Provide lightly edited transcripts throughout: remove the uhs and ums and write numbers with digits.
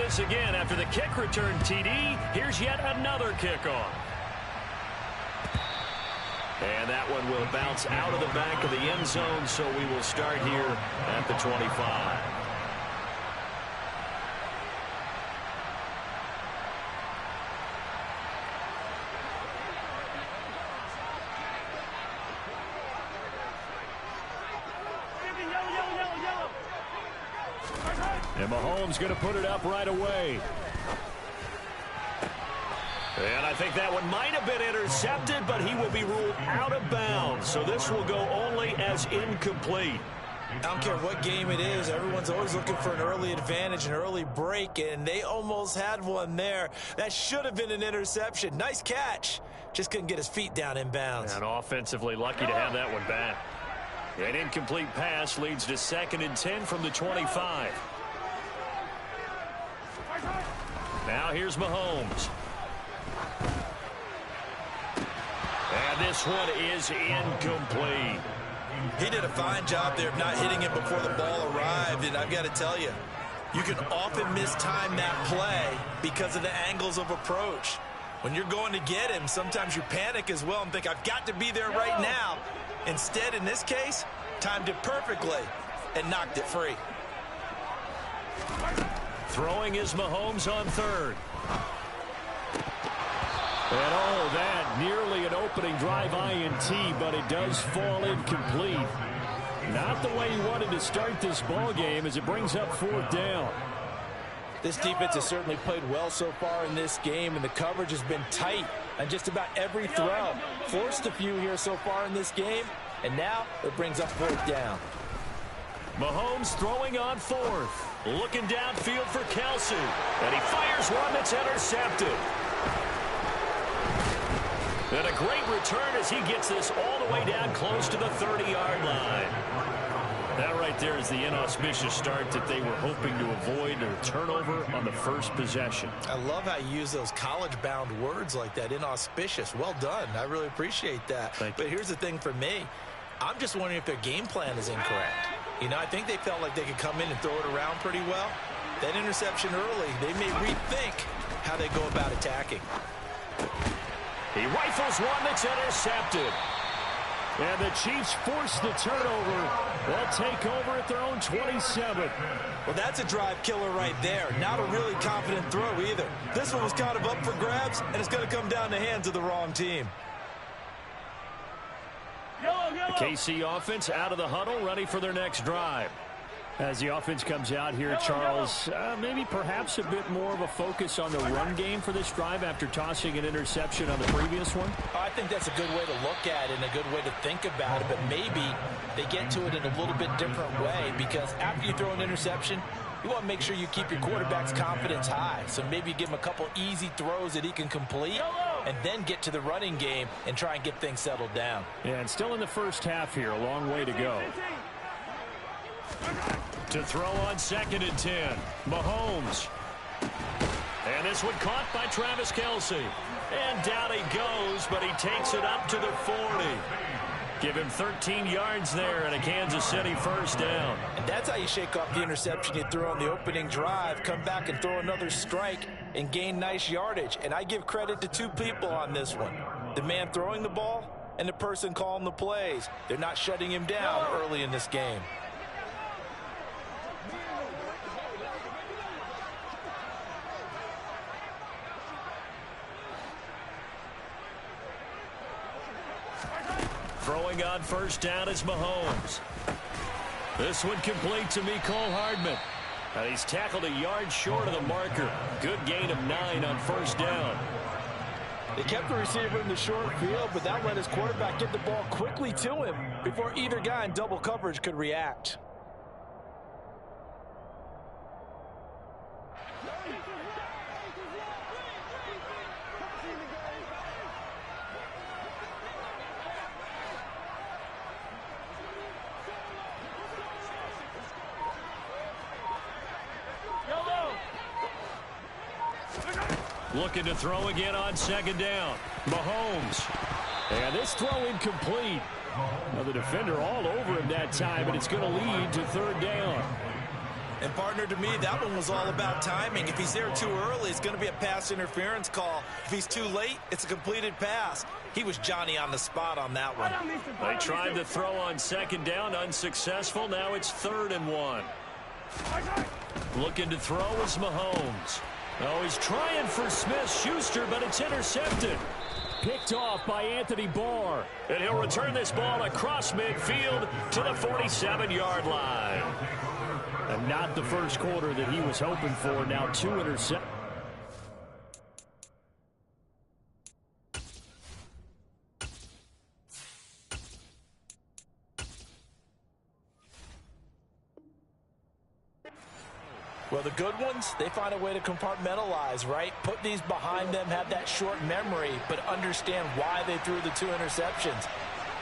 this again after the kick return TD. Here's yet another kickoff. And that one will bounce out of the back of the end zone, so we will start here at the 25. And Mahomes going to put it up right away. And I think that one might have been intercepted, but he will be ruled out of bounds. So this will go only as incomplete. I don't care what game it is. Everyone's always looking for an early advantage, an early break, and they almost had one there. That should have been an interception. Nice catch. Just couldn't get his feet down in bounds. And offensively lucky to have that one back. An incomplete pass leads to 2nd and 10 from the 25. Now here's Mahomes. And this one is incomplete. He did a fine job there of not hitting it before the ball arrived, and I've got to tell you, you can often mistime that play because of the angles of approach. When you're going to get him, sometimes you panic as well and think, I've got to be there right now. Instead, in this case, timed it perfectly and knocked it free. Throwing is Mahomes on 3rd. And oh, that nearly an opening drive INT, but it does fall incomplete. Not the way he wanted to start this ball game as it brings up 4th down. This defense has certainly played well so far in this game, and the coverage has been tight on just about every throw. Forced a few here so far in this game, and now it brings up 4th down. Mahomes throwing on 4th. Looking downfield for Kelsey. And he fires one that's intercepted. And a great return as he gets this all the way down close to the 30-yard line. That right there is the inauspicious start that they were hoping to avoid, a turnover on the first possession. I love how you use those college-bound words like that, inauspicious. Well done. I really appreciate that. But here's the thing for me. I'm just wondering if their game plan is incorrect. You know, I think they felt like they could come in and throw it around pretty well. That interception early, they may rethink how they go about attacking. He rifles one that's intercepted. And the Chiefs force the turnover. They'll take over at their own 27. Well, that's a drive killer right there. Not a really confident throw either. This one was kind of up for grabs, and it's going to come down the hands of the wrong team. The KC offense out of the huddle, ready for their next drive. As the offense comes out here, Charles, maybe perhaps a bit more of a focus on the run game for this drive after tossing an interception on the previous one? I think that's a good way to look at it and a good way to think about it, but maybe they get to it in a little bit different way, because after you throw an interception, you want to make sure you keep your quarterback's confidence high. So maybe give him a couple easy throws that he can complete and then get to the running game and try and get things settled down. Yeah, and still in the first half here, a long way to go. To throw on 2nd and 10, Mahomes. And this one caught by Travis Kelsey. And down he goes, but he takes it up to the 40. Give him 13 yards there and a Kansas City first down. And that's how you shake off the interception you threw on the opening drive, come back and throw another strike and gain nice yardage. And I give credit to two people on this one. The man throwing the ball and the person calling the plays. They're not shutting him down early in this game. Throwing on first down is Mahomes. This one complete to Mecole Hardman. And he's tackled a yard short of the marker. Good gain of 9 on first down. They kept the receiver in the short field, but that let his quarterback get the ball quickly to him before either guy in double coverage could react. Looking to throw again on 2nd down. Mahomes. And this throw incomplete. Now the defender all over him that time, and it's going to lead to 3rd down. And, partner, to me, that one was all about timing. If he's there too early, it's going to be a pass interference call. If he's too late, it's a completed pass. He was Johnny on the spot on that one. They tried to throw on second down, unsuccessful. Now it's 3rd and 1. Looking to throw is Mahomes. Oh, he's trying for Smith-Schuster, but it's intercepted. Picked off by Anthony Barr. And he'll return this ball across midfield to the 47-yard line. And not the first quarter that he was hoping for. Now 2 interceptions. Well, the good ones, they find a way to compartmentalize, right? Put these behind them, have that short memory, but understand why they threw the 2 interceptions.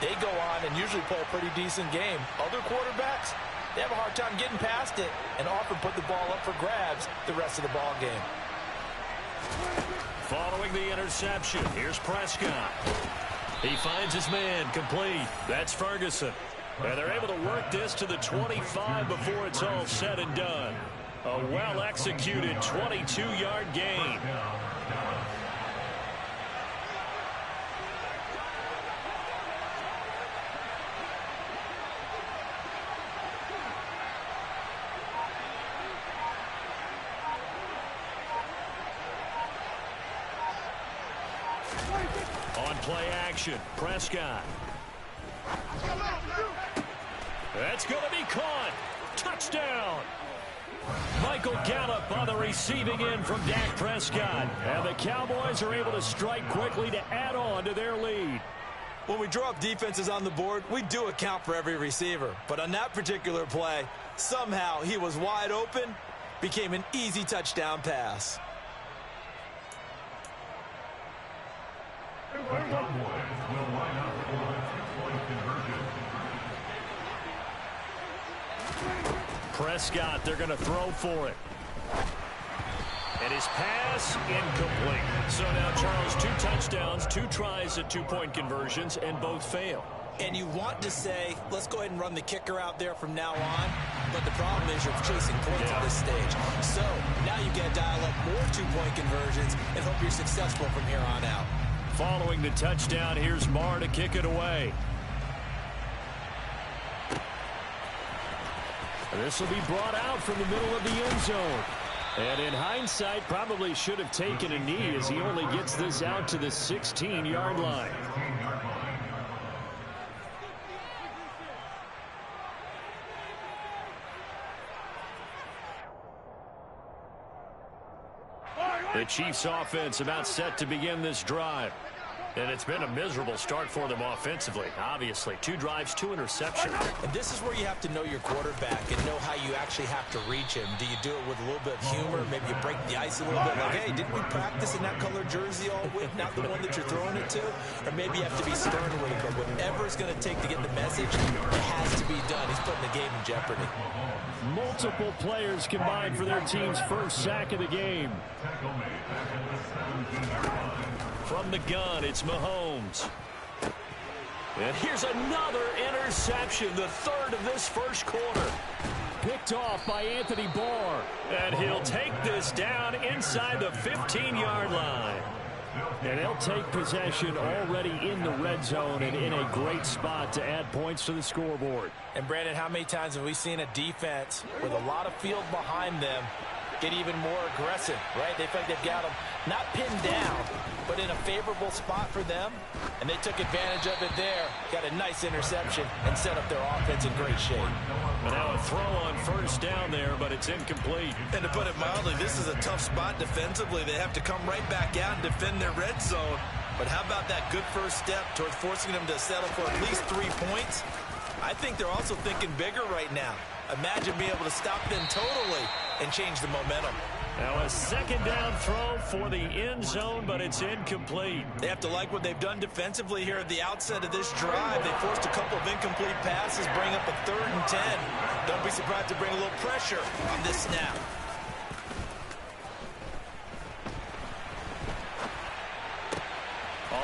They go on and usually play a pretty decent game. Other quarterbacks, they have a hard time getting past it and often put the ball up for grabs the rest of the ball game. Following the interception, here's Prescott. He finds his man complete. That's Ferguson. And they're able to work this to the 25 before it's all said and done. A well-executed 22-yard gain. On play action, Prescott. That's going to be caught. Touchdown. Michael Gallup on the receiving end from Dak Prescott. And the Cowboys are able to strike quickly to add on to their lead. When we draw up defenses on the board, we do account for every receiver. But on that particular play, somehow he was wide open, became an easy touchdown pass. Prescott, they're going to throw for it. And his pass incomplete. So now, Charles, 2 touchdowns, 2 tries at 2-point conversions, and both fail. And you want to say, let's go ahead and run the kicker out there from now on. But the problem is you're chasing points at this stage. So now you got to dial up more 2-point conversions and hope you're successful from here on out. Following the touchdown, here's Marr to kick it away. This will be brought out from the middle of the end zone. And in hindsight, probably should have taken a knee as he only gets this out to the 16-yard line. The Chiefs offense about set to begin this drive. And it's been a miserable start for them offensively. Obviously, 2 drives, 2 interceptions. And this is where you have to know your quarterback and know how you actually have to reach him. Do you do it with a little bit of humor? Maybe you break the ice a little bit. Like, hey, didn't we practice in that color jersey all week? Not the one that you're throwing it to? Or maybe you have to be stern with it. But whatever it's going to take to get the message, it has to be done. He's putting the game in jeopardy. Multiple players combined for their team's first sack of the game. From the gun, it's Mahomes. And here's another interception, the 3rd of this first quarter. Picked off by Anthony Barr. And he'll take this down inside the 15-yard line. And they'll take possession already in the red zone and in a great spot to add points to the scoreboard. And, Brandon, how many times have we seen a defense with a lot of field behind them get even more aggressive, right? They feel like they've got them not pinned down, but in a favorable spot for them, and they took advantage of it there, got a nice interception, and set up their offense in great shape. And now a throw on first down there, but it's incomplete. And to put it mildly, this is a tough spot defensively. They have to come right back out and defend their red zone. But how about that good first step towards forcing them to settle for at least 3 points? I think they're also thinking bigger right now. Imagine being able to stop them totally and change the momentum. Now a second down throw for the end zone, but it's incomplete. They have to like what they've done defensively here at the outset of this drive. They forced a couple of incomplete passes, bring up a 3rd and 10. Don't be surprised to bring a little pressure on this snap.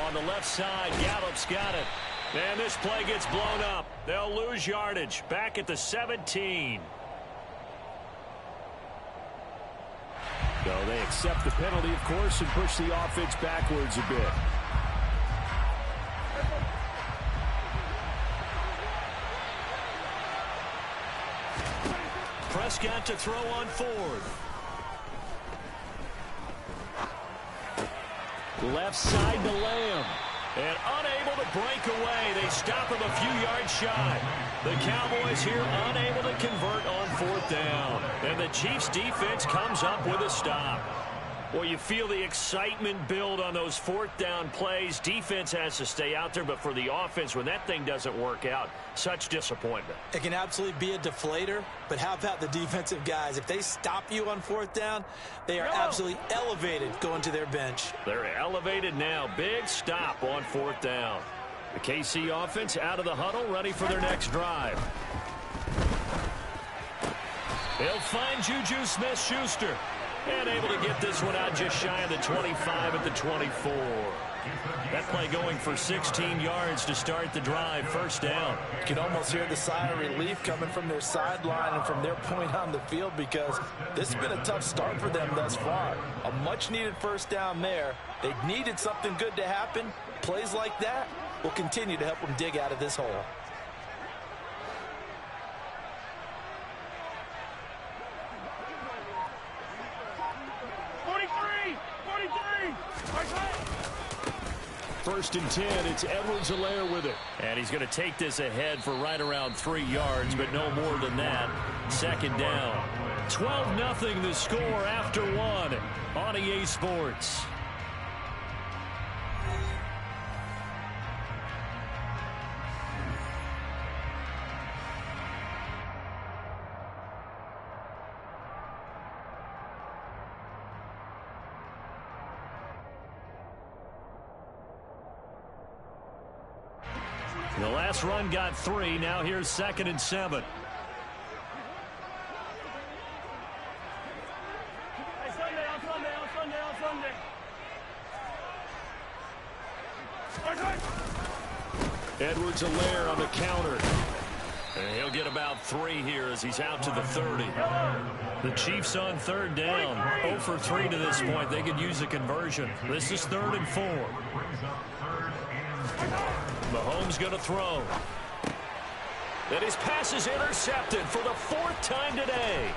On the left side, Gallup's got it. And this play gets blown up. They'll lose yardage back at the 17. So they accept the penalty, of course, and push the offense backwards a bit. Prescott to throw on Ford. Left side to Lamb. And unable to break away. They stop him a few yards shy. The Cowboys here unable to convert on 4th down. And the Chiefs defense comes up with a stop. Well, you feel the excitement build on those 4th down plays. Defense has to stay out there, but for the offense, when that thing doesn't work out, such disappointment. It can absolutely be a deflator, but how about the defensive guys? If they stop you on 4th down, they are absolutely elevated going to their bench. They're elevated now. Big stop on 4th down. The KC offense out of the huddle, ready for their next drive. They'll find Juju Smith-Schuster. And able to get this one out just shy of the 25 at the 24. That play going for 16 yards to start the drive. 1st down. You can almost hear the sigh of relief coming from their sideline and from their point on the field, because this has been a tough start for them thus far. A much-needed 1st down there. They needed something good to happen. Plays like that will continue to help them dig out of this hole. First and 10, it's Edwards-Helaire with it. And he's going to take this ahead for right around 3 yards, but no more than that. 2nd down. 12-0 the score after 1 on EA Sports. The last run got 3. Now here's 2nd and 7. Edwards-Helaire on the counter. And he'll get about 3 here as he's out to the 30. The Chiefs on 3rd down. 0 for 3 to this point. They could use a conversion. This is 3rd and 4. Mahomes going to throw. And his pass is intercepted for the 4th time today.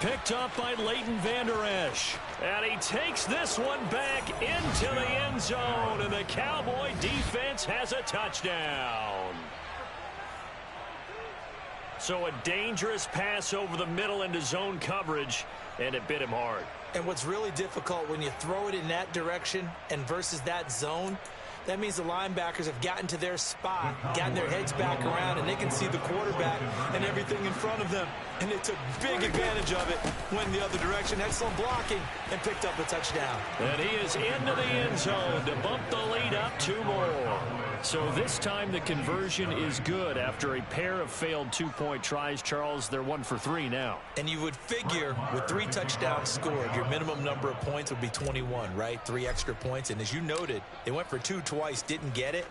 Picked up by Leighton Vander Esch. And he takes this one back into the end zone. And the Cowboy defense has a touchdown. So a dangerous pass over the middle into zone coverage. And it bit him hard. And what's really difficult when you throw it in that direction and versus that zone, that means the linebackers have gotten to their spot, gotten their heads back around, and they can see the quarterback and everything in front of them. And they took big advantage of it, went the other direction, excellent blocking, and picked up a touchdown. And he is into the end zone to bump the lead up 2 more. So this time the conversion is good after a pair of failed 2-point tries. Charles, they're 1 for 3 now. And you would figure with 3 touchdowns scored, your minimum number of points would be 21, right? 3 extra points. And as you noted, they went for 2 twice, didn't get it.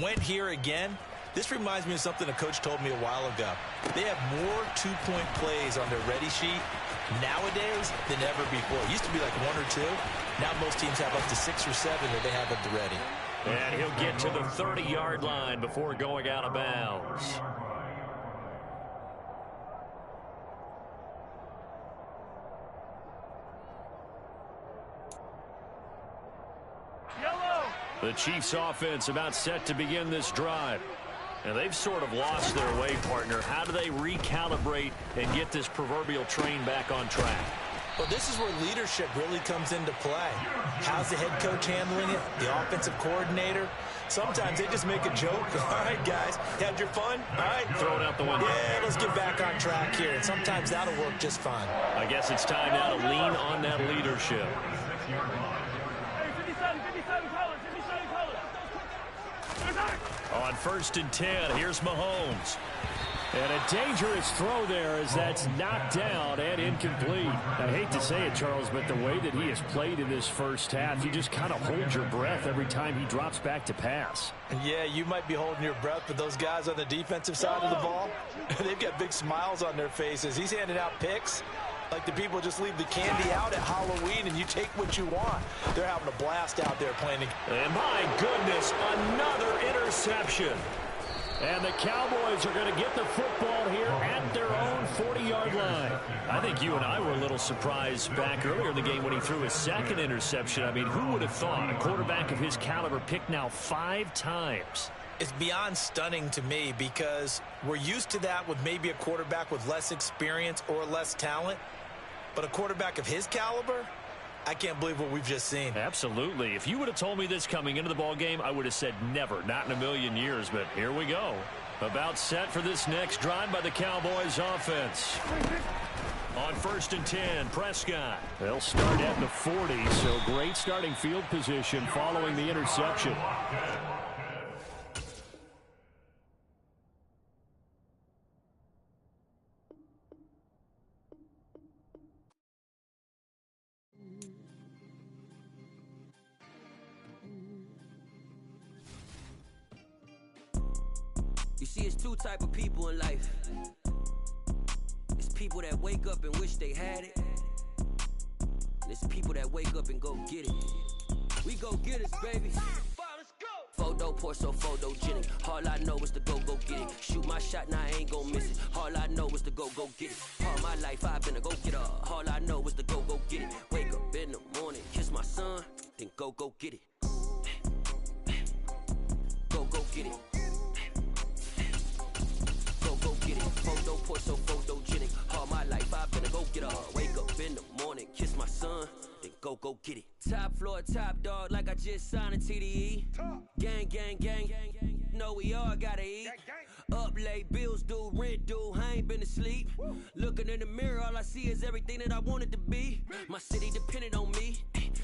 Went here again. This reminds me of something a coach told me a while ago. They have more 2-point plays on their ready sheet nowadays than ever before. It used to be like 1 or 2. Now most teams have up to 6 or 7 that they have at the ready. And he'll get to the 30-yard line before going out of bounds. The Chiefs offense about set to begin this drive. And they've sort of lost their way, partner. How do they recalibrate and get this proverbial train back on track? Well, this is where leadership really comes into play. How's the head coach handling it? The offensive coordinator? Sometimes they just make a joke. All right, guys, had your fun? All right. Throw it out the window. Yeah, let's get back on track here. And sometimes that'll work just fine. I guess it's time now to lean on that leadership. On 1st and 10, here's Mahomes. And a dangerous throw there as that's knocked down and incomplete. I hate to say it, Charles, but the way that he has played in this first half, you just kind of hold your breath every time he drops back to pass. Yeah, you might be holding your breath, but those guys on the defensive side of the ball, they've got big smiles on their faces. He's handing out picks. Like the people just leave the candy out at Halloween and you take what you want. They're having a blast out there playing. And my goodness, another interception. And the Cowboys are going to get the football here at their own 40-yard line. I think you and I were a little surprised back earlier in the game when he threw his second interception. I mean, who would have thought a quarterback of his caliber picked now 5 times? It's beyond stunning to me because we're used to that with maybe a quarterback with less experience or less talent. But a quarterback of his caliber, I can't believe what we've just seen. Absolutely. If you would have told me this coming into the ball game, I would have said never, not in a million years. But here we go. About set for this next drive by the Cowboys offense. On 1st and 10, Prescott. They'll start at the 40, so great starting field position following the interception. You see, it's 2 type of people in life. It's people that wake up and wish they had it. And it's people that wake up and go get it. We go get it, baby. Photo poor, so photogenic. All I know is to go get it. Shoot my shot, now I ain't gon' miss it. All I know is to go get it. All my life I've been a go-getter. All I know is to go get it. Wake up in the morning, kiss my son, then go get it. Go get it. Go get it. Photo poor, so photogenic. All my life I've been a go-getter. Wake up in the morning, kiss my son, then go get it. Top floor, top dog, like I just signed a TDE. Gang, gang, gang, gang, gang. Know we all gotta eat. Up late, bills due, rent due, I ain't been asleep. Looking in the mirror, all I see is everything that I wanted to be. My city depended on me,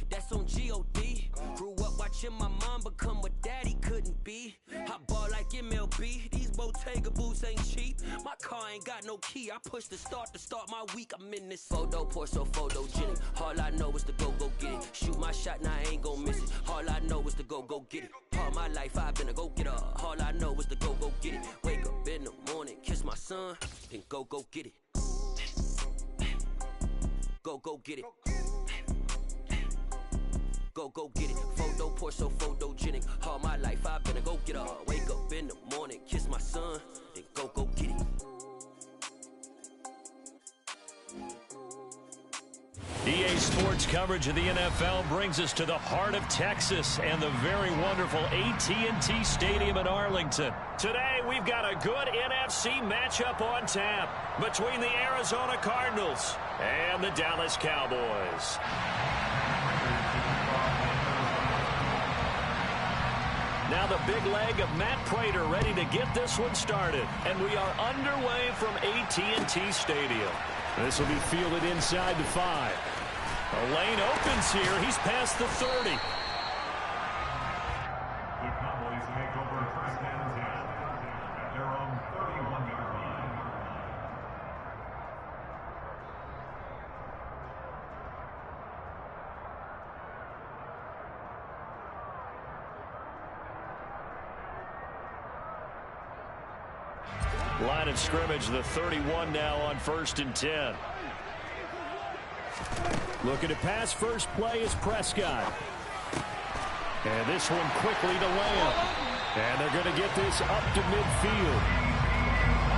that's on G.O.D. Grew up watching my mom become what daddy couldn't be. I ball like MLB, these Bottega boots ain't cheap. My car ain't got no key, I push the start to start my week. I'm in this photo poor, so photogenic. All I know is to go get it. Shoot my shot, now I ain't gon' miss it. All I know is to go get it. All my life I've been a go-getter. All I know is to go get it. Wake up in the morning, kiss my son, then go get it. Go get it. Go get it. Photo poor, so photogenic. All my life I've been a go-getter. Wake up in the morning, kiss my son, then go get it. EA Sports coverage of the NFL brings us to the heart of Texas and the very wonderful AT&T Stadium in Arlington. Today, we've got a good NFC matchup on tap between the Arizona Cardinals and the Dallas Cowboys. Now the big leg of Matt Prater ready to get this one started. And we are underway from AT&T Stadium. This will be fielded inside the 5. A lane opens here. He's past the 30. The Cowboys take over 1st and 10 at their own 31-yard line. Line of scrimmage, the 31 now on 1st and 10. Looking to pass, first play is Prescott. And this one quickly to Lamb. And they're going to get this up to midfield.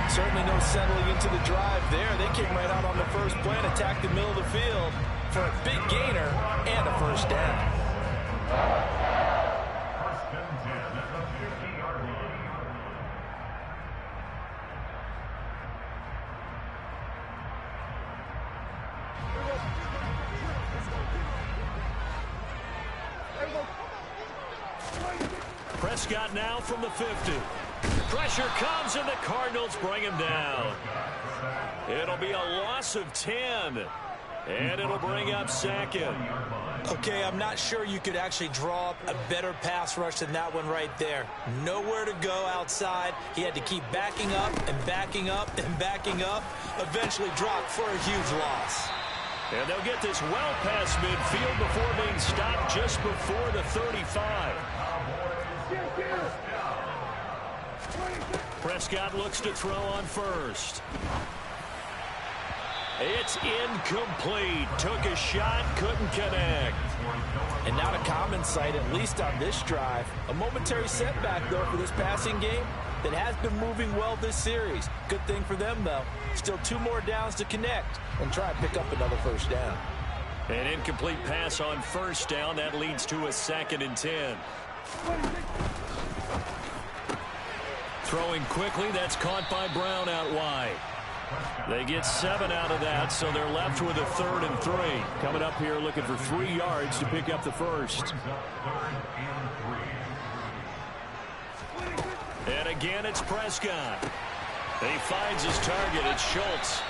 Certainly no settling into the drive there. They came right out on the first play and attacked the middle of the field for a big gainer and a first down. 1st and 10 at the 50-yard line. Prescott now from the 50. Pressure comes and the Cardinals bring him down. It'll be a loss of 10. And it'll bring up 2nd. Okay, I'm not sure you could actually draw up a better pass rush than that one right there. Nowhere to go outside. He had to keep backing up and backing up and backing up. Eventually dropped for a huge loss. And they'll get this well past midfield before being stopped just before the 35. Prescott looks to throw on first. It's incomplete. Took a shot, couldn't connect. And not a common sight, at least on this drive. A momentary setback, though, for this passing game that has been moving well this series. Good thing for them, though. Still 2 more downs to connect and try and pick up another first down. An incomplete pass on first down. That leads to a 2nd and 10. Throwing quickly. That's caught by Brown out wide. They get 7 out of that, so they're left with a 3rd and 3. Coming up here looking for 3 yards to pick up the first. And again, it's Prescott. He finds his target. It's Schultz.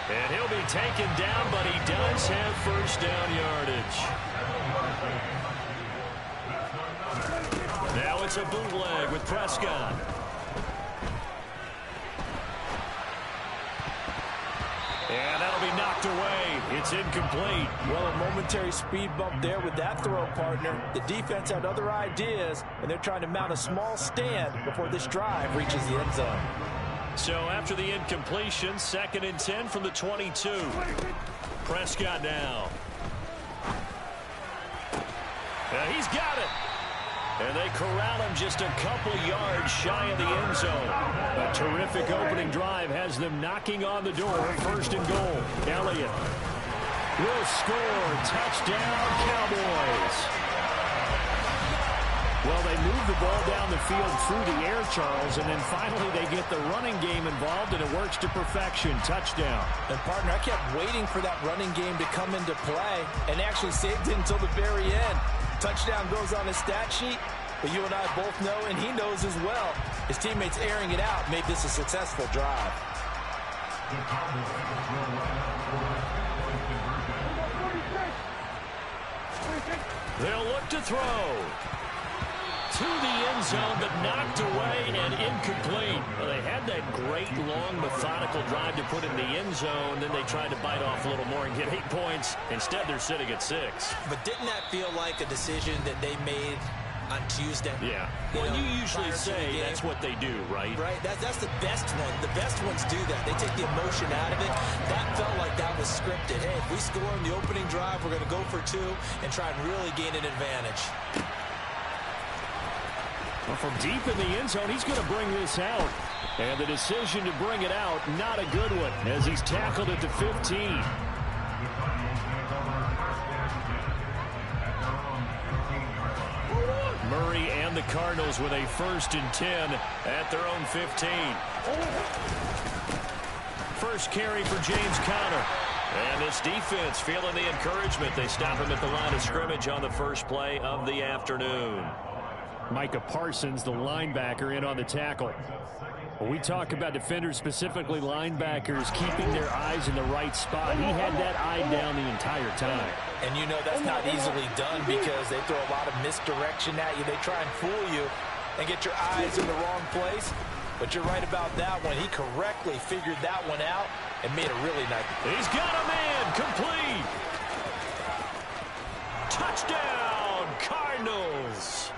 And he'll be taken down, but he does have first down yardage. Now it's a bootleg with Prescott. And that'll be knocked away. It's incomplete. Well, a momentary speed bump there with that throw, partner. The defense had other ideas, and they're trying to mount a small stand before this drive reaches the end zone. So after the incompletion, 2nd and 10 from the 22. Prescott now. He's got it. And they corral him just a couple yards shy of the end zone. A terrific opening drive has them knocking on the door. 1st and goal. Elliott will score. Touchdown, Cowboys. Well, they move the ball down the field through the air, Charles, and then finally they get the running game involved, and it works to perfection. Touchdown. And, partner, I kept waiting for that running game to come into play and actually saved it until the very end. Touchdown goes on his stat sheet, but you and I both know, and he knows as well, his teammates airing it out made this a successful drive. They'll look to throw. To the end zone, but knocked away and incomplete. Well, they had that great, long, methodical drive to put in the end zone. Then they tried to bite off a little more and get 8 points. Instead, they're sitting at 6. But didn't that feel like a decision that they made on Tuesday? Yeah. Well, you usually say that's what they do, right? Right. That's the best one. The best ones do that. They take the emotion out of it. That felt like that was scripted. Hey, if we score in the opening drive, we're going to go for 2 and try and really gain an advantage. Well, from deep in the end zone, he's going to bring this out. And the decision to bring it out, not a good one, as he's tackled at the 15. Murray and the Cardinals with a 1st and 10 at their own 15. First carry for James Conner. And this defense feeling the encouragement. They stop him at the line of scrimmage on the first play of the afternoon. Micah Parsons, the linebacker, in on the tackle. When we talk about defenders, specifically linebackers, keeping their eyes in the right spot, he had that eye down the entire time. And you know that's not easily done because they throw a lot of misdirection at you. They try and fool you and get your eyes in the wrong place. But you're right about that one. He correctly figured that one out and made a really nice. He's got a man, complete. Touchdown, Cardinals.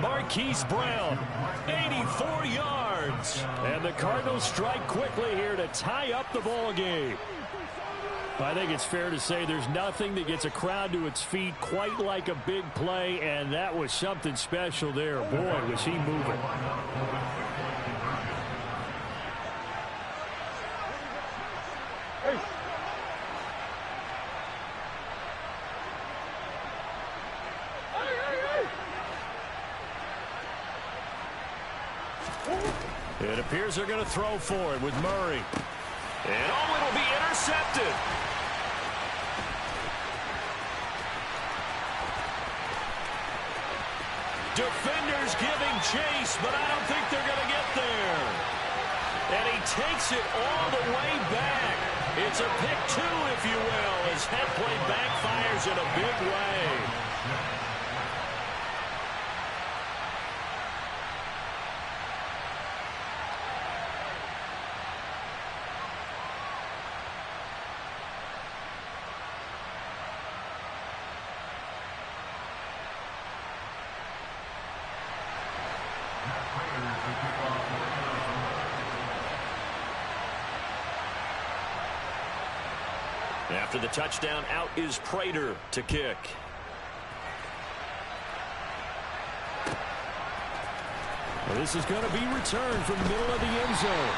Marquise Brown, 84 yards. And the Cardinals strike quickly here to tie up the ball game. I think it's fair to say there's nothing that gets a crowd to its feet quite like a big play, and that was something special there. Boy, was he moving. It appears they're going to throw for it with Murray. And it'll be intercepted. Defenders giving chase, but I don't think they're going to get there. And he takes it all the way back. It's a pick 2, if you will, as head play backfires in a big way. After the touchdown, out is Prater to kick. Well, this is going to be returned from the middle of the end zone.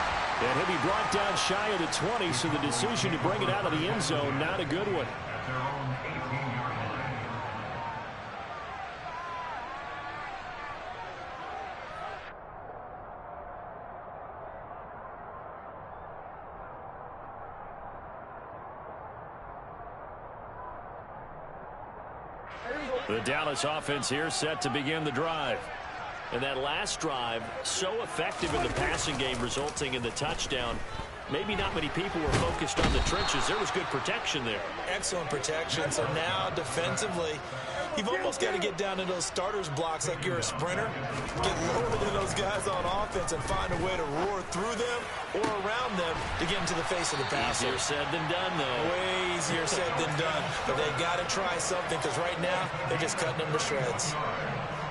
And he'll be brought down shy of the 20, so the decision to bring it out of the end zone, not a good one. At their own 18-yard line. The Dallas offense here set to begin the drive. And that last drive, so effective in the passing game, resulting in the touchdown. Maybe not many people were focused on the trenches. There was good protection there. Excellent protection. So now defensively, you've almost got to get down to those starters blocks like you're a sprinter. Get lower than those guys on offense and find a way to roar through them or around them to get into the face of the passer. Easier said than done, though. Way easier said than done. But they've got to try something because right now they're just cutting them to shreds.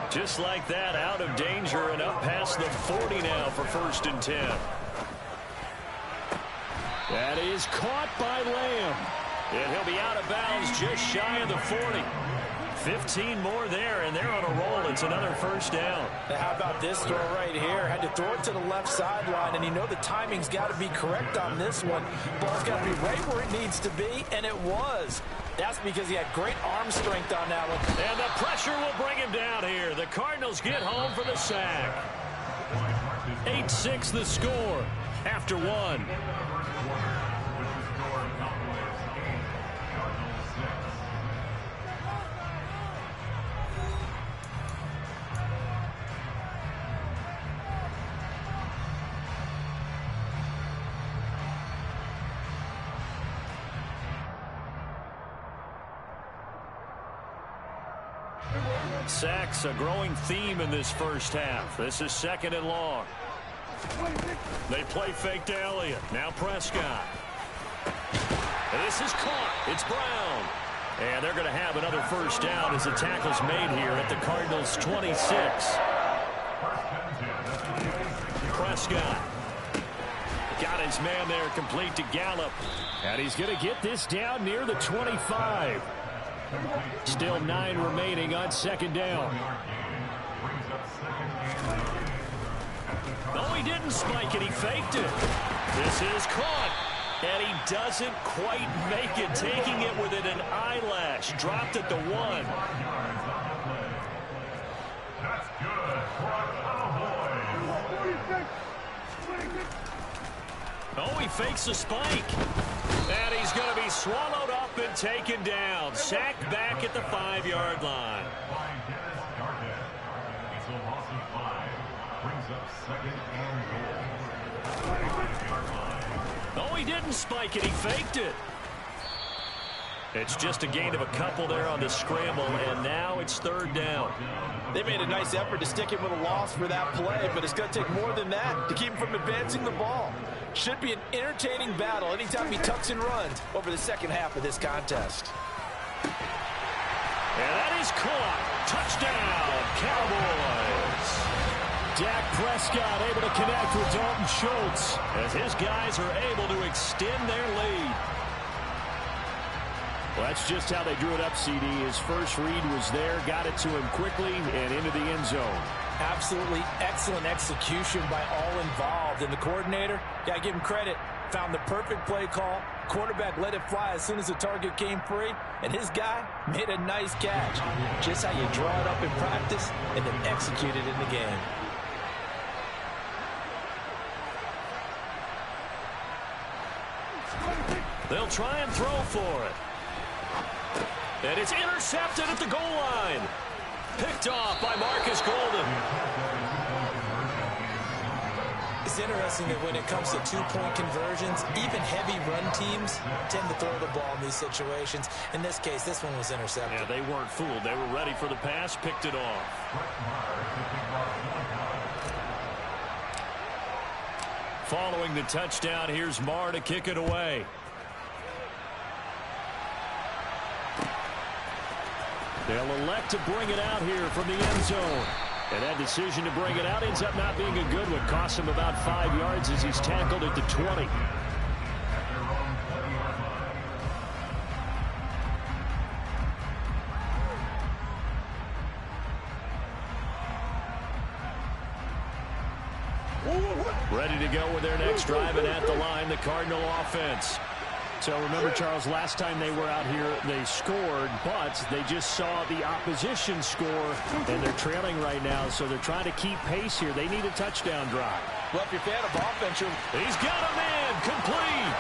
Just like that, out of danger and up past the 40 now for 1st and 10. That is caught by Lamb. And he'll be out of bounds just shy of the 40. 15 more there, and they're on a roll. It's another 1st down. Now, how about this throw right here? Had to throw it to the left sideline, and you know the timing's got to be correct on this one. Ball's got to be right where it needs to be, and it was. That's because he had great arm strength on that one. And the pressure will bring him down here. The Cardinals get home for the sack. 8-6 the score after one. Sacks, a growing theme in this first half. This is 2nd and long. They play fake to Elliott. Now Prescott. This is caught. It's Brown. And they're going to have another 1st down as the tackle's made here at the Cardinals' 26. Prescott. Got his man there complete to Gallup. And he's going to get this down near the 25. Still 9 remaining on 2nd down. No, he didn't spike it. He faked it. This is caught. And he doesn't quite make it, taking it within an eyelash. Dropped at the 1. That's good for a cowboy. Oh, he fakes a spike. And he's going to be swallowed up and taken down. Sacked back at the 5-yard line. It's a loss of 5. Brings up 2nd and goal. Oh, he didn't spike it. He faked it. It's just a gain of a couple there on the scramble, and now it's 3rd down. They made a nice effort to stick him with a loss for that play, but it's going to take more than that to keep him from advancing the ball. Should be an entertaining battle anytime he tucks and runs over the 2nd half of this contest. And that is caught. Touchdown, Cowboys. Dak Prescott able to connect with Dalton Schultz as his guys are able to extend their lead. Well, that's just how they drew it up, CD. His first read was there, got it to him quickly, and into the end zone. Absolutely excellent execution by all involved. And the coordinator, got to give him credit, found the perfect play call. Quarterback let it fly as soon as the target came free, and his guy made a nice catch. Just how you draw it up in practice and then execute it in the game. They'll try and throw for it. And it's intercepted at the goal line. Picked off by Marcus Golden. It's interesting that when it comes to 2-point conversions, even heavy run teams tend to throw the ball in these situations. In this case, this one was intercepted. Yeah, they weren't fooled. They were ready for the pass, picked it off. Following the touchdown, here's Marr to kick it away. They'll elect to bring it out here from the end zone. And that decision to bring it out ends up not being a good one. Costs him about 5 yards as he's tackled at the 20. Ready to go with their next drive, and at the line, the Cardinal offense. So remember, Charles, last time they were out here, they scored, but they just saw the opposition score, and they're trailing right now, so they're trying to keep pace here. They need a touchdown drive. Well, if you're a fan of offense, he's got him in, complete.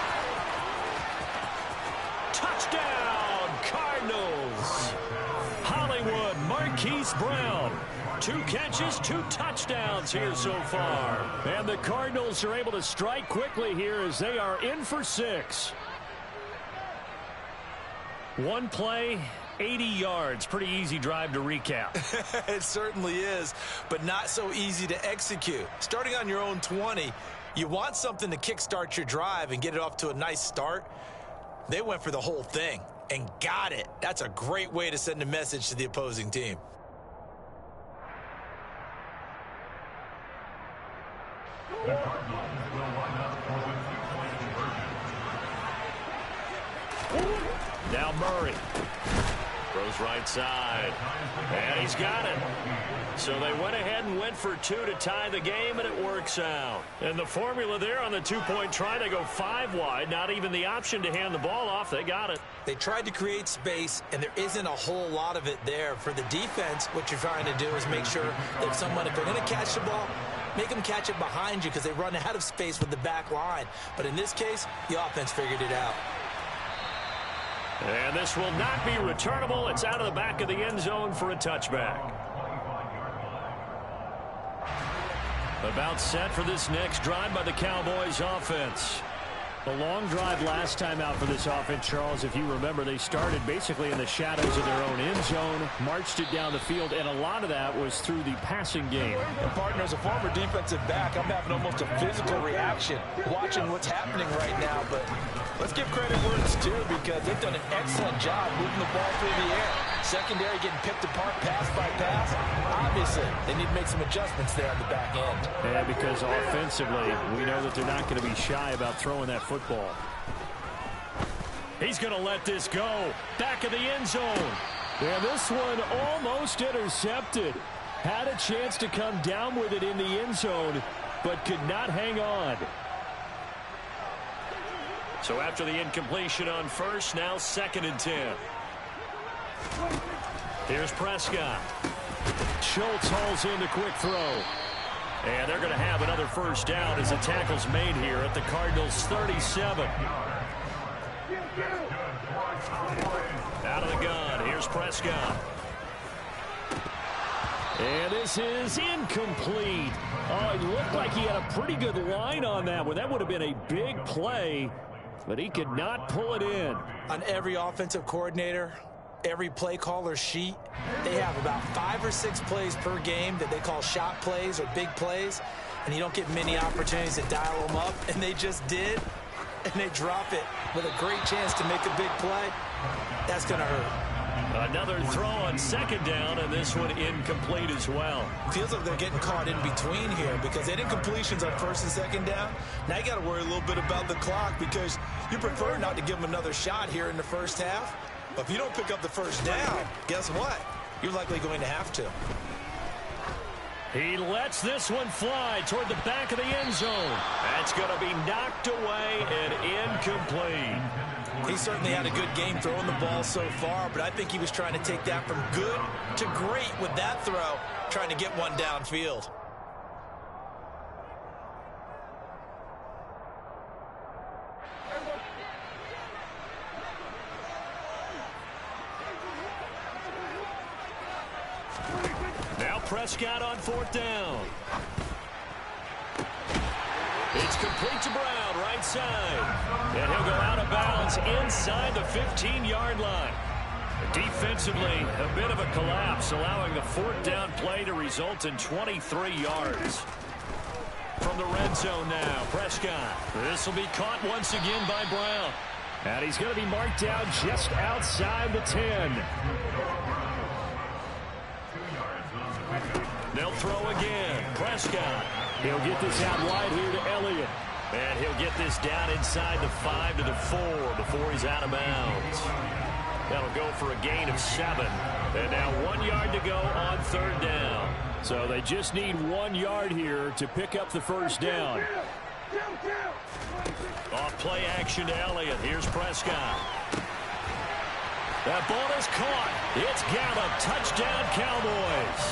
Touchdown, Cardinals. Hollywood Marquise Brown. 2 catches, 2 touchdowns here so far. And the Cardinals are able to strike quickly here as they are in for 6. 1 play, 80 yards. Pretty easy drive to recap. It certainly is, but not so easy to execute. Starting on your own 20, you want something to kickstart your drive and get it off to a nice start. They went for the whole thing and got it. That's a great way to send a message to the opposing team. The Cardinals will line up for the 2-point conversion. Now Murray. Throws right side. And he's got it. So they went ahead and went for 2 to tie the game, and it works out. And the formula there on the 2-point try, they go 5 wide. Not even the option to hand the ball off. They got it. They tried to create space, and there isn't a whole lot of it there. For the defense, what you're trying to do is make sure that if they're going to catch the ball, make them catch it behind you because they run out of space with the back line. But in this case, the offense figured it out. And this will not be returnable. It's out of the back of the end zone for a touchback. About set for this next drive by the Cowboys offense. The long drive last time out for this offense, Charles, if you remember, they started basically in the shadows of their own end zone, marched it down the field, and a lot of that was through the passing game. And partner, as a former defensive back, I'm having almost a physical reaction watching what's happening right now. But let's give credit where it's due because they've done an excellent job moving the ball through the air. Secondary getting picked apart pass by pass. Obviously, they need to make some adjustments there on the back end. Yeah, because offensively, we know that they're not going to be shy about throwing that football. He's going to let this go. Back of the end zone. And this one almost intercepted. Had a chance to come down with it in the end zone, but could not hang on. So after the incompletion on first, now 2nd and 10. Here's Prescott. Schultz hauls in the quick throw. And they're going to have another first down as the tackle's made here at the Cardinals' 37. Out of the gun, here's Prescott. And this is incomplete. Oh, it looked like he had a pretty good line on that one. That would have been a big play, but he could not pull it in. On every offensive coordinator, every play caller sheet, they have about 5 or 6 plays per game that they call shot plays or big plays, and you don't get many opportunities to dial them up, and they just did, and they drop it with a great chance to make a big play. That's going to hurt. Another throw on 2nd down, and this one incomplete as well. Feels like they're getting caught in between here because they had incompletions on 1st and 2nd down. Now you got to worry a little bit about the clock because you prefer not to give them another shot here in the first half. But if you don't pick up the first down, guess what? You're likely going to have to. He lets this one fly toward the back of the end zone. That's going to be knocked away and incomplete. He certainly had a good game throwing the ball so far, but I think he was trying to take that from good to great with that throw, trying to get one downfield. Now Prescott on 4th down. It's complete to Brown, right side. And he'll go out of bounds inside the 15-yard line. Defensively, a bit of a collapse, allowing the 4th down play to result in 23 yards. From the red zone now, Prescott. This will be caught once again by Brown. And he's going to be marked down just outside the 10. They'll throw again. Prescott. He'll get this out wide here to Elliott. And he'll get this down inside the 5 to the 4 before he's out of bounds. That'll go for a gain of 7. And now 1 yard to go on third down. So they just need 1 yard here to pick up the first down. Off play action to Elliott. Here's Prescott. That ball is caught. It's Gallup. Touchdown, Cowboys.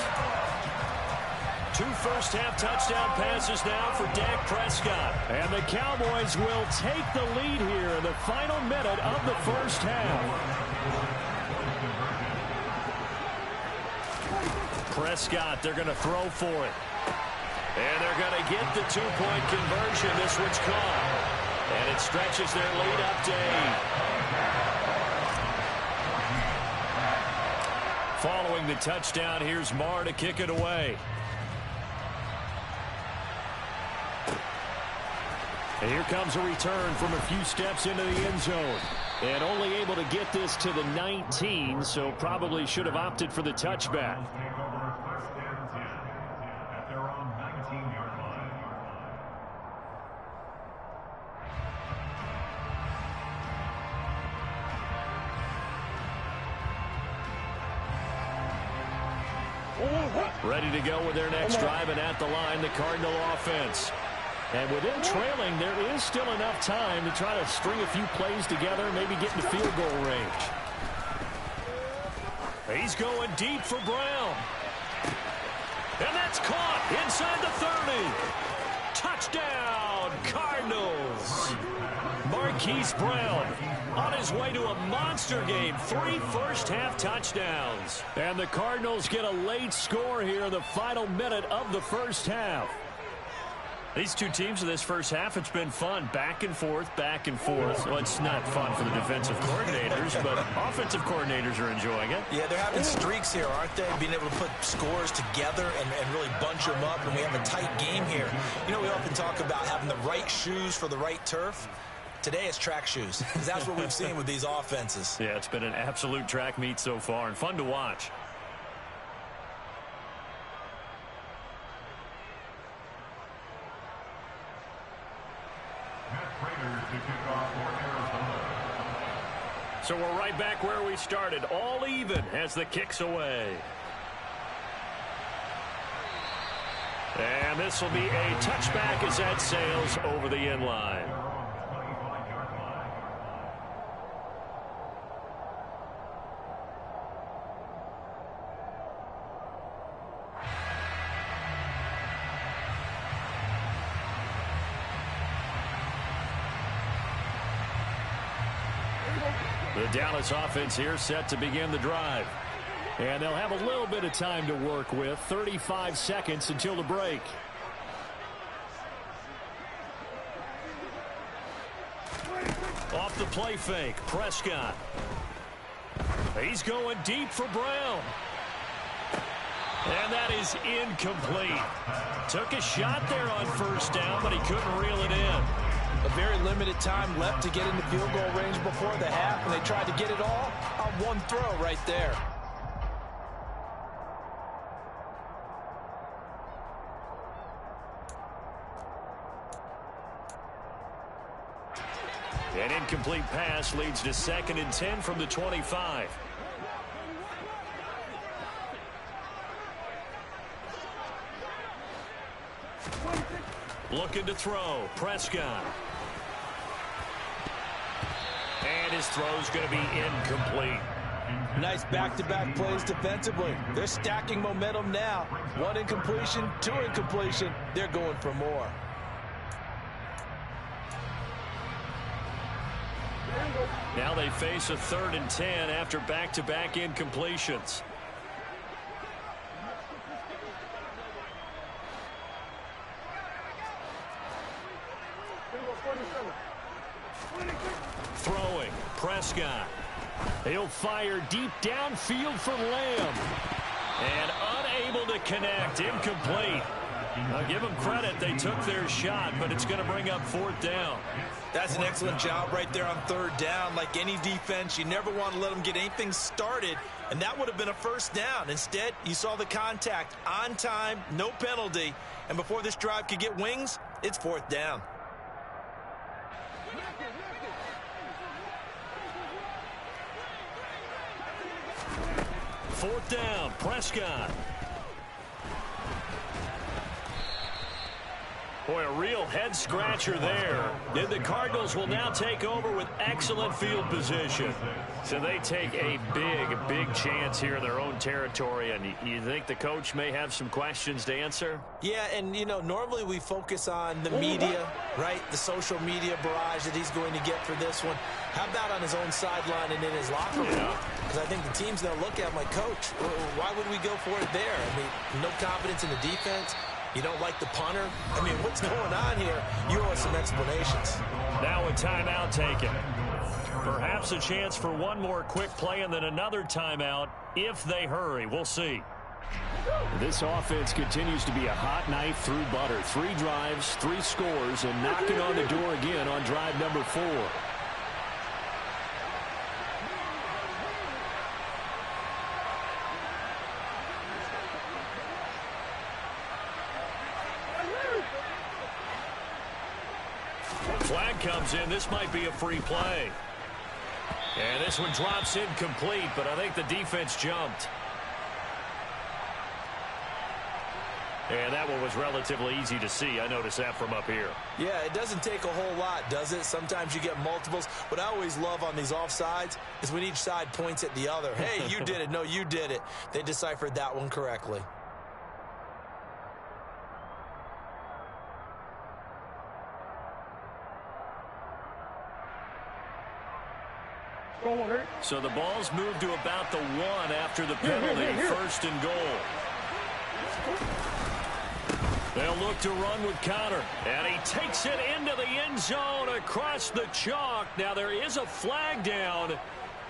2 first-half touchdown passes now for Dak Prescott. And the Cowboys will take the lead here in the final minute of the first half. Prescott, they're going to throw for it. And they're going to get the 2-point conversion. This one's caught. And it stretches their lead up to 8. Following the touchdown, here's Marr to kick it away. And here comes a return from a few steps into the end zone. And only able to get this to the 19, so probably should have opted for the touchback. Ready to go with their next drive, and at the line, the Cardinal offense. And with them trailing, there is still enough time to try to string a few plays together, maybe get into field goal range. He's going deep for Brown. And that's caught inside the 30. Touchdown, Cardinals. Marquise Brown on his way to a monster game. 3 first-half touchdowns. And the Cardinals get a late score here in the final minute of the first half. These two teams in this first half, it's been fun. Back and forth, back and forth. Well, it's not fun for the defensive coordinators, but offensive coordinators are enjoying it. Yeah, they're having streaks here, aren't they? Being able to put scores together and really bunch them up, and we have a tight game here. You know, we often talk about having the right shoes for the right turf. Today it's track shoes, because that's what we've seen with these offenses. Yeah, it's been an absolute track meet so far, and fun to watch. So we're right back where we started, all even as the kick's away. And this will be a touchback as that sails over the end line. The Dallas offense here set to begin the drive. And they'll have a little bit of time to work with. 35 seconds until the break. Off the play fake, Prescott. He's going deep for Brown. And that is incomplete. Took a shot there on first down, but he couldn't reel it in. A very limited time left to get into field goal range before the half, and they tried to get it all on one throw right there. An incomplete pass leads to 2nd and 10 from the 25. Looking to throw, Prescott. And his throw's going to be incomplete. Nice back-to-back plays defensively. They're stacking momentum now. 1 incompletion, 2 incompletion. They're going for more. Now they face a 3rd and 10 after back-to-back incompletions. Throwing, Prescott. He'll fire deep downfield for Lamb. And unable to connect, incomplete. I'll give them credit, they took their shot, but it's going to bring up 4th down. That's an excellent job right there on 3rd down. Like any defense, you never want to let them get anything started, and that would have been a 1st down. Instead, you saw the contact on time, no penalty, and before this drive could get wings, it's 4th down. 4th down, Prescott. Boy, a real head-scratcher there. And the Cardinals will now take over with excellent field position. So they take a big chance here in their own territory. And you think the coach may have some questions to answer? Yeah, and, you know, normally we focus on the media, right? The social media barrage that he's going to get for this one. How about on his own sideline and in his locker room? Because I think the team's going to look at him like, Coach, why would we go for it there? I mean, no confidence in the defense. You don't like the punter? I mean, what's going on here? You owe us some explanations. Now a timeout taken. Perhaps a chance for one more quick play and then another timeout if they hurry. We'll see. This offense continues to be a hot knife through butter. 3 drives, 3 scores, and knocking on the door again on drive number 4. Flag comes in. This might be a free play. And this one drops incomplete, but I think the defense jumped. And that one was relatively easy to see. I noticed that from up here. Yeah, it doesn't take a whole lot, does it? Sometimes you get multiples. What I always love on these offsides is when each side points at the other. Hey, you did it. No, you did it. They deciphered that one correctly. So the ball's moved to about the 1 after the penalty. 1st and goal. They'll look to run with Connor. And he takes it into the end zone across the chalk. Now there is a flag down,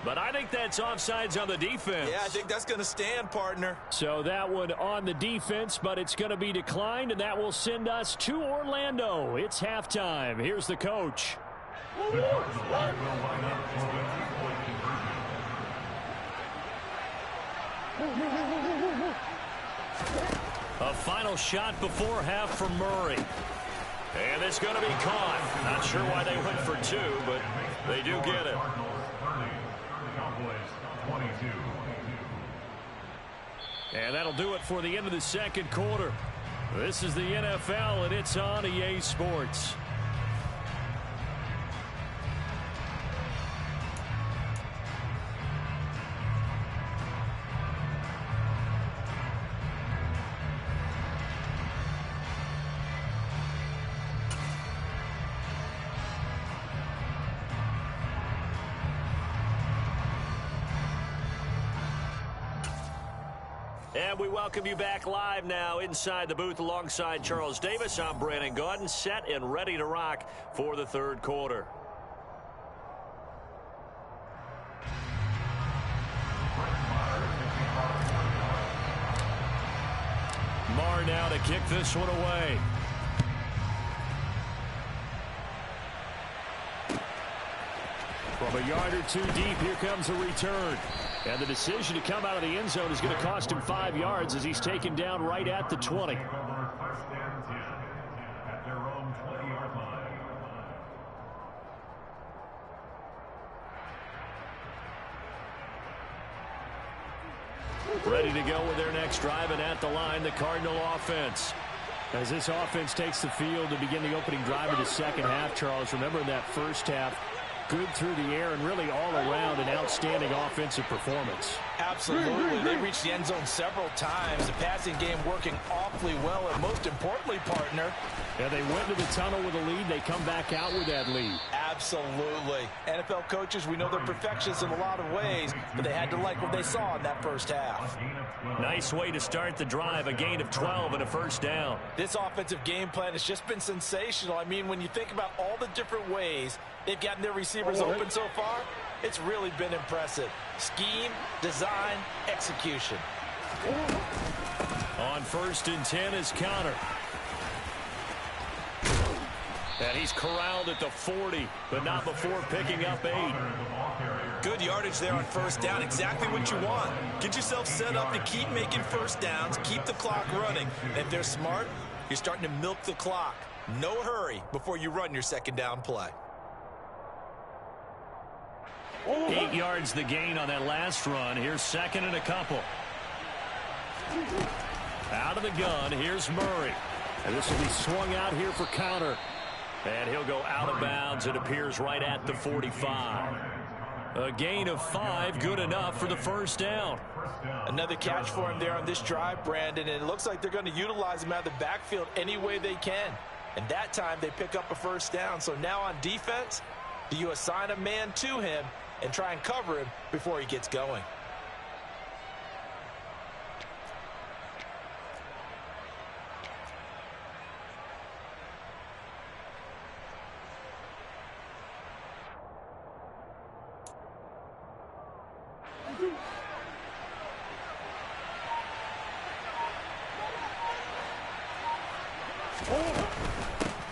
but I think that's offsides on the defense. Yeah, I think that's going to stand, partner. So that one on the defense, but it's going to be declined, and that will send us to Orlando. It's halftime. Here's the coach. A final shot before half for Murray. And it's going to be caught. Not sure why they went for 2, but they do get it. And that'll do it for the end of the 2nd quarter. This is the NFL, and it's on EA Sports. And we welcome you back live now inside the booth alongside Charles Davis. I'm Brandon Gaudin, set and ready to rock for the 3rd quarter. Marr now to kick this one away. From a yard or 2 deep, here comes a return. And the decision to come out of the end zone is going to cost him 5 yards as he's taken down right at the 20. Ready to go with their next drive, and at the line, the Cardinal offense. As this offense takes the field to begin the opening drive of the 2nd half, Charles, remember in that 1st half, good through the air and really all around an outstanding offensive performance. Absolutely. They reached the end zone several times. The passing game working awfully well, and most importantly, partner. Yeah, they went to the tunnel with a lead. They come back out with that lead. Absolutely. NFL coaches, we know they're perfectionists in a lot of ways, but they had to like what they saw in that 1st half. Nice way to start the drive, a gain of 12 and a 1st down. This offensive game plan has just been sensational. I mean, when you think about all the different ways they've gotten their receivers open so far, it's really been impressive. Scheme, design, execution. On 1st and 10 is Connor. And he's corralled at the 40, but not before picking up 8. Good yardage there on 1st down. Exactly what you want. Get yourself set up to keep making 1st downs, keep the clock running. And if they're smart, you're starting to milk the clock. No hurry before you run your 2nd down play. 8 yards the gain on that last run. Here's second and a couple. Out of the gun, here's Murray. And this will be swung out here for counter. And he'll go out of bounds. It appears right at the 45. A gain of 5, good enough for the first down. Another catch for him there on this drive, Brandon, and it looks like they're going to utilize him out of the backfield any way they can. And that time they pick up a first down. So now on defense, do you assign a man to him and try and cover him before he gets going?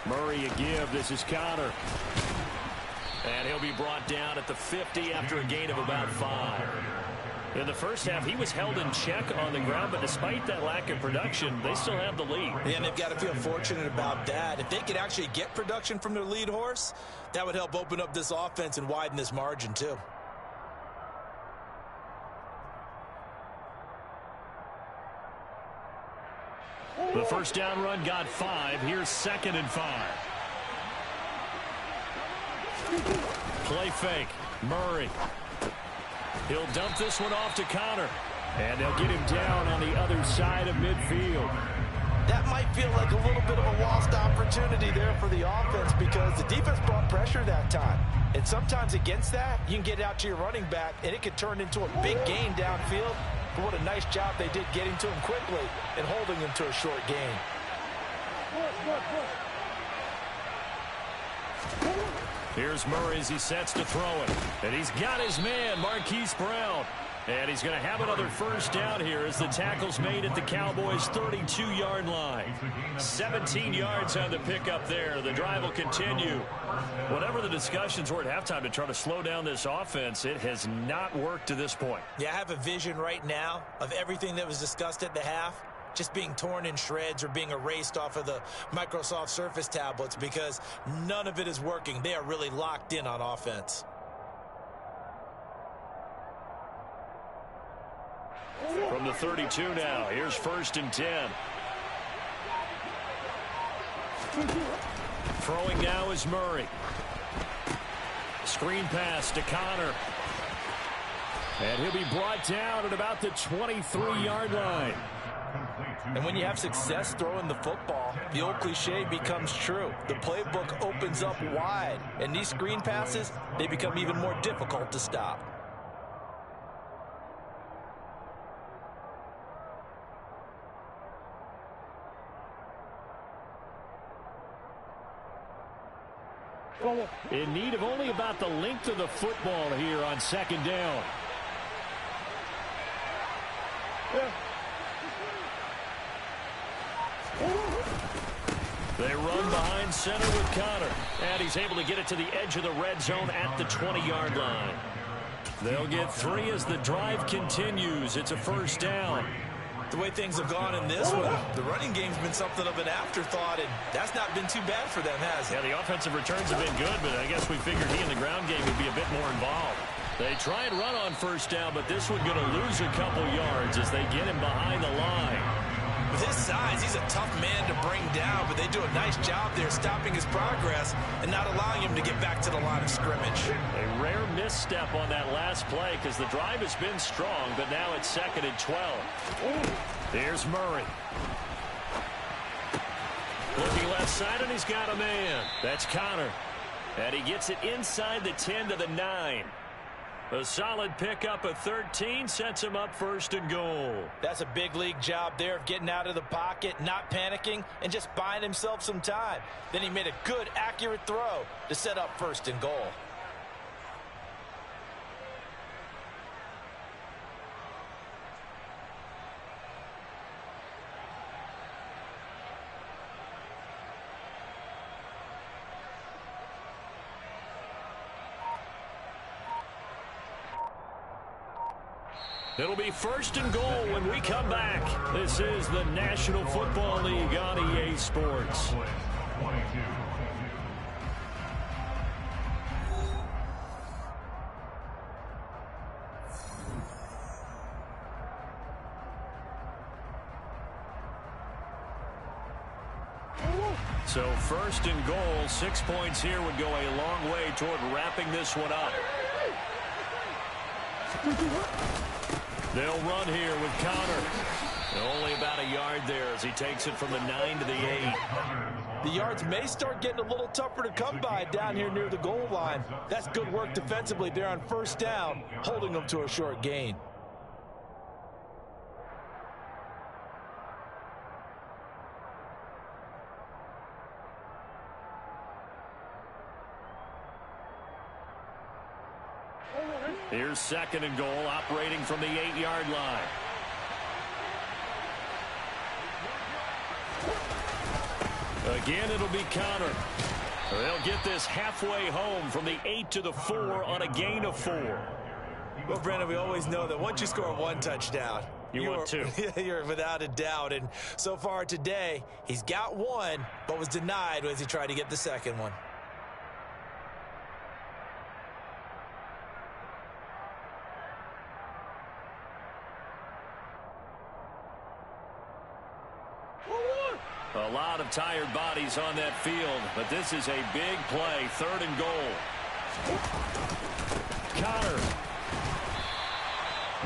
Murray a give. This is Connor. And he'll be brought down at the 50 after a gain of about 5. In the first half, he was held in check on the ground, but despite that lack of production, they still have the lead. Yeah, and they've got to feel fortunate about that. If they could actually get production from their lead horse, that would help open up this offense and widen this margin too. The first down run got 5. Here's second and 5. Play fake. Murray. He'll dump this one off to Connor. And they'll get him down on the other side of midfield. That might feel like a little bit of a lost opportunity there for the offense because the defense brought pressure that time. And sometimes against that, you can get out to your running back, and it could turn into a big gain downfield. But what a nice job they did getting to him quickly and holding him to a short gain. Here's Murray as he sets to throw it. And he's got his man, Marquise Brown. And he's going to have another first down here as the tackle's made at the Cowboys' 32-yard line. 17 yards on the pickup there. The drive will continue. Whatever the discussions were at halftime to try to slow down this offense, it has not worked to this point. Yeah, I have a vision right now of everything that was discussed at the half just being torn in shreds or being erased off of the Microsoft Surface tablets because none of it is working. They are really locked in on offense. From the 32 now, here's first and 10. Throwing now is Murray. Screen pass to Connor. And he'll be brought down at about the 23-yard line. And when you have success throwing the football, the old cliche becomes true. The playbook opens up wide, and these screen passes, they become even more difficult to stop. In need of only about the length of the football here on second down. They run behind center with Connor. And he's able to get it to the edge of the red zone at the 20-yard line. They'll get 3 as the drive continues. It's a first down. The way things have gone in this one, the running game's been something of an afterthought, and that's not been too bad for them, has it? Yeah, the offensive returns have been good, but I guess we figured he in the ground game would be a bit more involved. They try and run on first down, but this one going to lose a couple yards as they get him behind the line. With his size, he's a tough man to bring down, but they do a nice job there stopping his progress and not allowing him to get back to the line of scrimmage. A rare misstep on that last play because the drive has been strong, but now it's second and 12. Here's Murray. Looking left side, and he's got a man. That's Connor. And he gets it inside the 10 to the 9. A solid pickup of 13 sets him up first and goal. That's a big league job there of getting out of the pocket, not panicking, and just buying himself some time. Then he made a good, accurate throw to set up first and goal. It'll be first and goal when we come back. This is the National Football League on EA Sports. So first and goal, 6 points here would go a long way toward wrapping this one up. They'll run here with Connor. Only about a yard there as he takes it from the 9 to the 8. The yards may start getting a little tougher to come by down here near the goal line. That's good work defensively there on first down, holding them to a short gain. Here's second and goal, operating from the 8-yard line. Again, it'll be Connor. They'll get this halfway home from the 8 to the 4 on a gain of 4. Well, Brandon, we always know that once you score one touchdown, you want two. You're without a doubt. And so far today, he's got one, but was denied as he tried to get the second one. A lot of tired bodies on that field, but this is a big play, third and goal. Connor.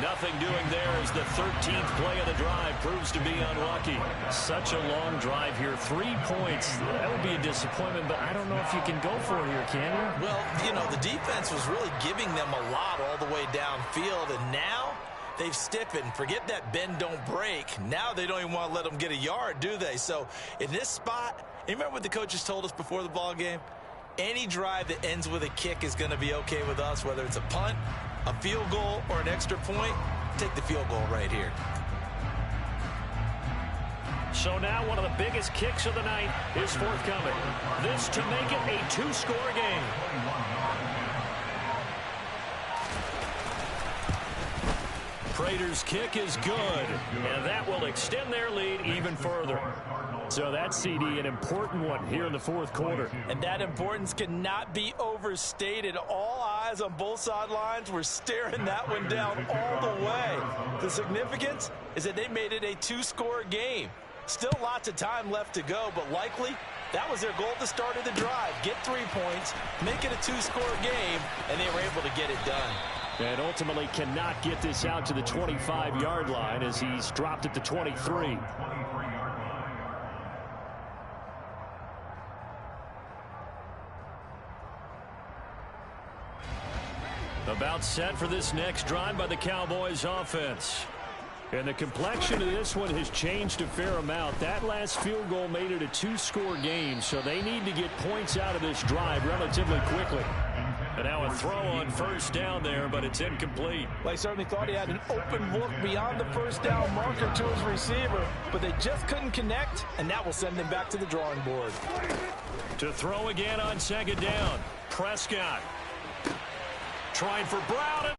Nothing doing there as the 13th play of the drive proves to be unlucky. Such a long drive here, 3 points. That would be a disappointment, but I don't know if you can go for it here, can you? Well, you know, the defense was really giving them a lot all the way downfield, and now they've stiffened. Forget that bend, don't break. Now they don't even want to let them get a yard, do they? So in this spot, you remember what the coaches told us before the ball game? Any drive that ends with a kick is going to be okay with us, whether it's a punt, a field goal, or an extra point. Take the field goal right here. So now one of the biggest kicks of the night is forthcoming. This to make it a 2-score game. Prater's kick is good, and that will extend their lead even further. So that's, CD, an important one here in the fourth quarter. And that importance cannot be overstated. All eyes on both sidelines were staring that one down all the way. The significance is that they made it a 2-score game. Still lots of time left to go, but likely that was their goal at the start of the drive. Get 3 points, make it a 2-score game, and they were able to get it done. And ultimately cannot get this out to the 25-yard line as he's dropped at the 23. About set for this next drive by the Cowboys offense. And the complexion of this one has changed a fair amount. That last field goal made it a 2-score game, so they need to get points out of this drive relatively quickly. And now a throw on first down there, but it's incomplete. Well, he certainly thought he had an open look beyond the first down marker to his receiver, but they just couldn't connect, and that will send him back to the drawing board. To throw again on second down, Prescott. Trying for Brown.